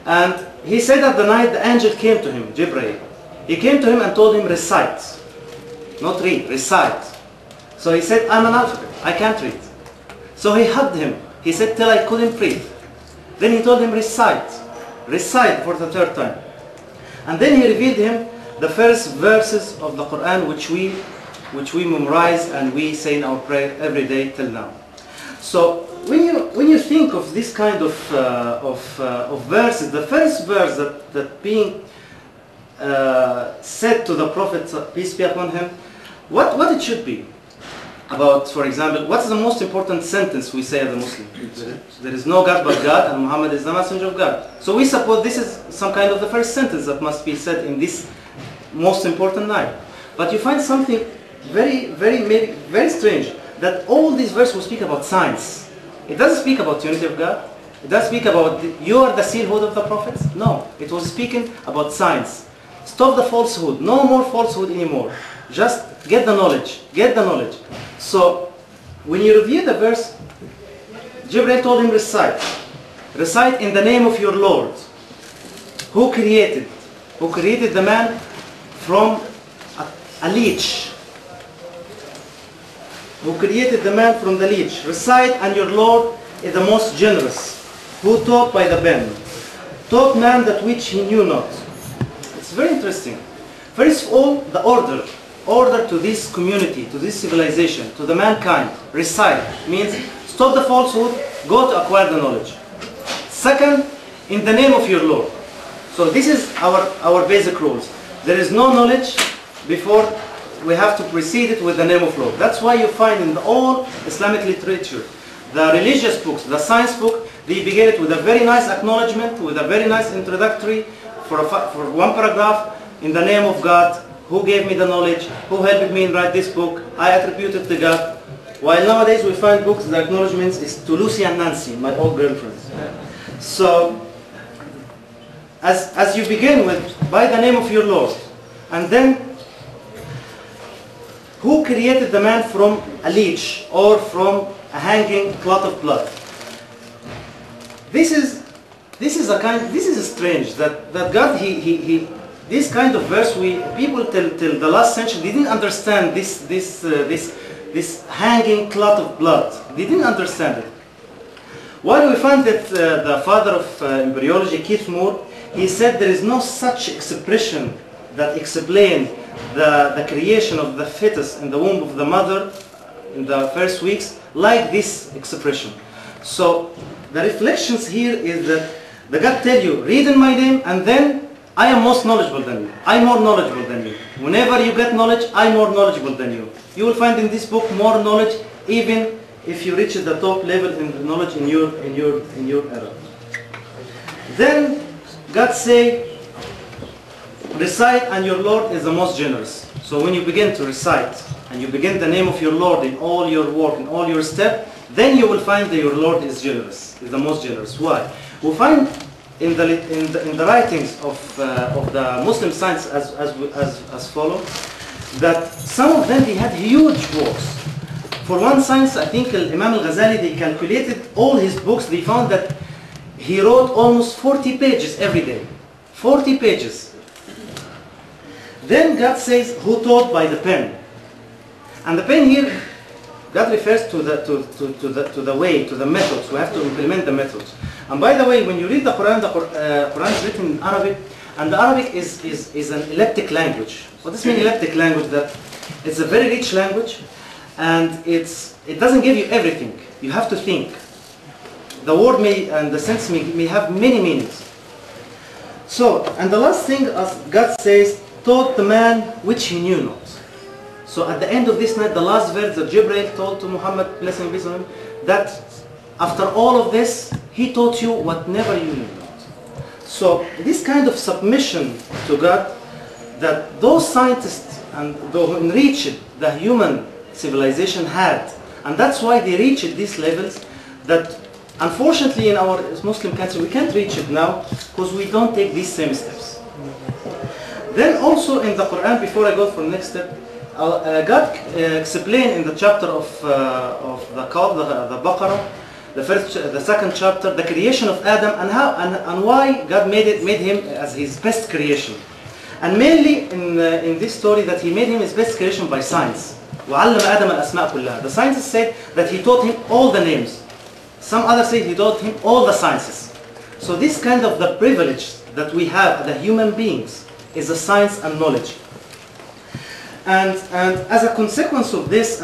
And he said at the night the angel came to him, Jibreel. He came to him and told him recite. Not read, recite. So he said, I'm an alphabet, I can't read. So he hugged him. He said till I couldn't breathe. Then he told him recite. Recite for the third time. And then he revealed him the first verses of the Quran which we memorize and we say in our prayer every day till now. So when you think of this kind of verses, the first verse that being said to the Prophet, peace be upon him, what it should be? About, for example, what is the most important sentence we say as a Muslim? There is no God but God and Muhammad is the messenger of God. So we suppose this is some kind of the first sentence that must be said in this most important night. But you find something very strange, that all these verses will speak about science. It doesn't speak about the unity of God. It doesn't speak about you are the sealhood of the prophets. No, it was speaking about science. Stop the falsehood. No more falsehood anymore. Just get the knowledge. Get the knowledge. So when you review the verse, Jibreel told him recite. Recite in the name of your Lord. Who created the man from a leech. Who created the man from the leech. Recite, and your Lord is the most generous. Who taught by the pen. Taught man that which he knew not. It's very interesting. First of all, the order to this community, to this civilization, to the mankind. Recite means stop the falsehood, go to acquire the knowledge. Second, in the name of your Lord. So this is our basic rules. There is no knowledge before we have to precede it with the name of Lord. That's why you find in all Islamic literature, the religious books, the science book, they begin it with a very nice acknowledgement, with a very nice introductory for one paragraph, in the name of God, who gave me the knowledge, who helped me write this book, I attribute it to God. While nowadays we find books, the acknowledgements is to Lucy and Nancy, my old girlfriends. So, as you begin with, by the name of your Lord, and then, who created the man from a leech or from a hanging clot of blood? This is strange that God this kind of verse people till the last century didn't understand this hanging clot of blood. They didn't understand it. While we find that the father of embryology, Keith Moore, he said there is no such expression that explains the creation of the fetus in the womb of the mother in the first weeks like this expression. So the reflections here is that the God tell you, read in my name, and then I am most knowledgeable than you. I am more knowledgeable than you. Whenever you get knowledge, I am more knowledgeable than you. You will find in this book more knowledge, even if you reach the top level in knowledge in your era. Then God say, recite, and your Lord is the most generous. So when you begin to recite and you begin the name of your Lord in all your work, in all your step, then you will find that your Lord is generous, is the most generous. Why? We find in the writings of the Muslim science as follows, that some of them they had huge works. For one science, I think Imam al-Ghazali, they calculated all his books. They found that he wrote almost 40 pages every day. 40 pages. Then God says, who taught by the pen? And the pen here, God refers to the way, to the methods. We have to implement the methods. And by the way, when you read the Quran is written in Arabic, and the Arabic is an elliptic language. What does mean elliptic language? That it's a very rich language, and it doesn't give you everything. You have to think. The word and the sentence may have many meanings. So, and the last thing, as God says, taught the man which he knew not. So at the end of this night, the last verse that Jibreel told to Muhammad, blessing be on him, that after all of this, he taught you what never you knew not. So this kind of submission to God, that those scientists and those who enriched the human civilization had, and that's why they reached these levels that unfortunately in our Muslim country we can't reach it now because we don't take these same steps. Then also in the Quran, before I go for the next step, God explained in the chapter of the Baqarah the second chapter, the creation of Adam and how and why God made him as his best creation. And mainly in this story that he made him his best creation by science. وعلم آدم الأسماء كلها. The scientists say that he taught him all the names. Some others say he taught him all the sciences. So this kind of the privilege that we have, the human beings, is the science and knowledge. And as a consequence of this,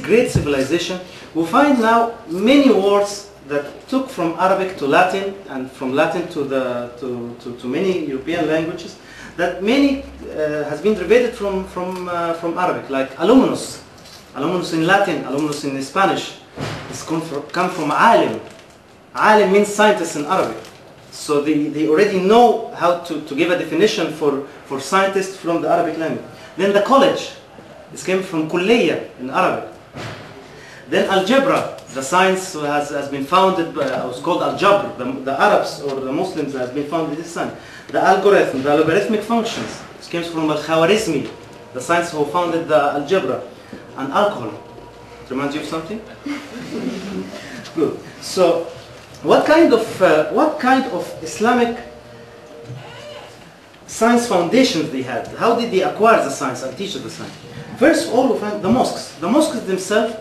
great civilization, we find now many words that took from Arabic to Latin, and from Latin to many European languages, that many has been derivated from Arabic, like aluminous in Latin, aluminous in Spanish. It's come from alim. Alim means scientist in Arabic. So they already know how to give a definition for scientists from the Arabic language. Then the college, this came from kulliya in Arabic. Then algebra, the science has been founded by, was called al-jabr, the Arabs or the Muslims has been founded this science. The algorithm, the logarithmic functions, this comes from al-Khawarizmi, the science who founded the algebra. And alcohol, to remind you of something? Good. So, what kind of Islamic science foundations they had? How did they acquire the science and teach the science? First of all, we find the mosques. The mosques themselves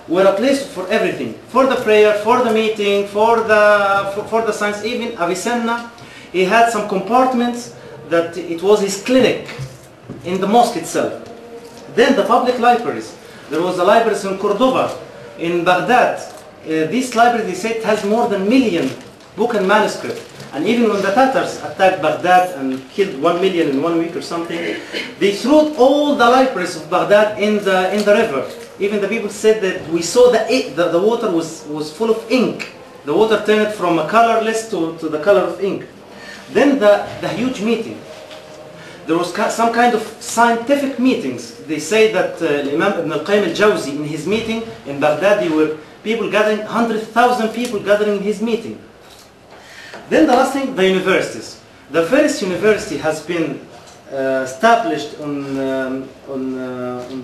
were a place for everything, for the prayer, for the meeting, for the science. Even Avicenna, he had some compartments that it was his clinic in the mosque itself. Then the public libraries. There was a library in Cordoba, in Baghdad. This library, they say, has more than 1 million book and manuscript. And even when the Tatars attacked Baghdad and killed 1 million in 1 week or something, they threw all the libraries of Baghdad in the river. Even the people said that we saw the water was full of ink. The water turned from a colorless to the color of ink. Then the huge meeting. There was some kind of scientific meetings. They say that Imam Ibn al-Qayyim al-Jawzi, in his meeting in Baghdad, there were people gathering, 100,000 people gathering in his meeting. Then the last thing, the universities. The first university has been established on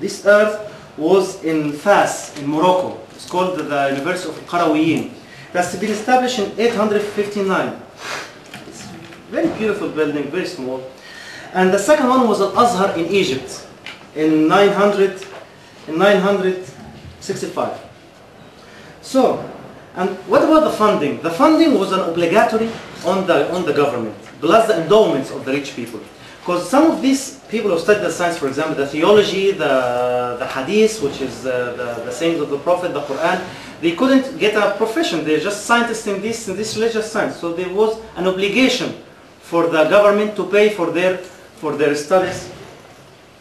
this earth was in Fas, in Morocco. It's called the University of Qarawiyyin. It has been established in 859. It's a very beautiful building, very small. And the second one was Al-Azhar in Egypt in 965. So, and what about the funding? The funding was an obligatory on the government, plus the endowments of the rich people. Because some of these people who studied the science, for example, the theology, the hadith, which is the sayings of the Prophet, the Quran, they couldn't get a profession. They're just scientists in this religious science. So there was an obligation for the government to pay for their studies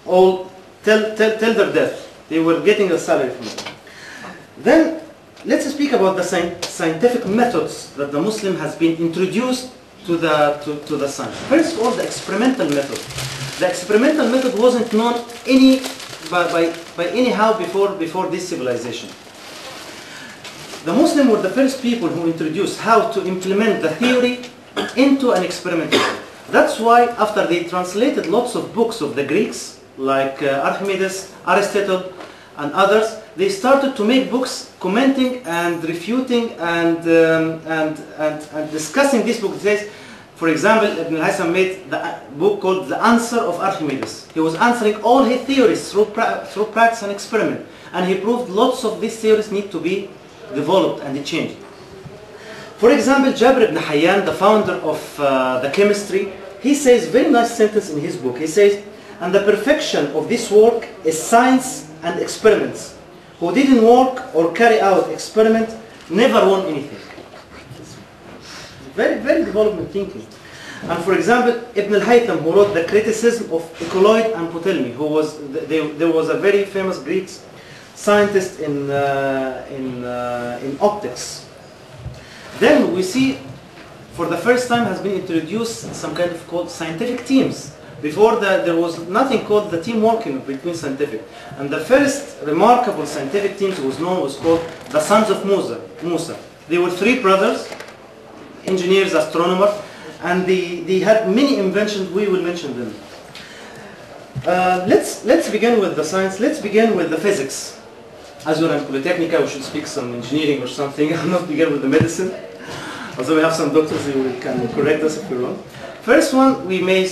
all till their death. They were getting a salary from it. Then let's speak about the scientific methods that the Muslim has been introduced to the science. First of all, the experimental method. The experimental method wasn't known by anyhow before this civilization. The Muslims were the first people who introduced how to implement the theory into an experimentation. That's why after they translated lots of books of the Greeks, like Archimedes, Aristotle, and others, they started to make books commenting and refuting and discussing this book. It says, for example, Ibn al-Haytham made the book called The Answer of Archimedes. He was answering all his theories through practice and experiment. And he proved lots of these theories need to be developed and changed. For example, Jabir ibn Hayyan, the founder of the chemistry, he says very nice sentence in his book. He says, and the perfection of this work is science and experiments. Who didn't work or carry out experiment never won anything. Very, very development thinking. And for example, Ibn al-Haytham, who wrote the criticism of Euclid and Ptolemy, there was a very famous Greek scientist in optics. Then we see, for the first time has been introduced some kind of called scientific teams. Before that, there was nothing called the team working between scientific. And the first remarkable scientific team was called the Sons of Musa. They were 3 brothers, engineers, astronomers, and they had many inventions. We will mention them. Let's begin with the science. Let's begin with the physics. As we're in Politechnika, we should speak some engineering or something. I'm not begin with the medicine. Although we have some doctors who can correct us if we're wrong. First one, we may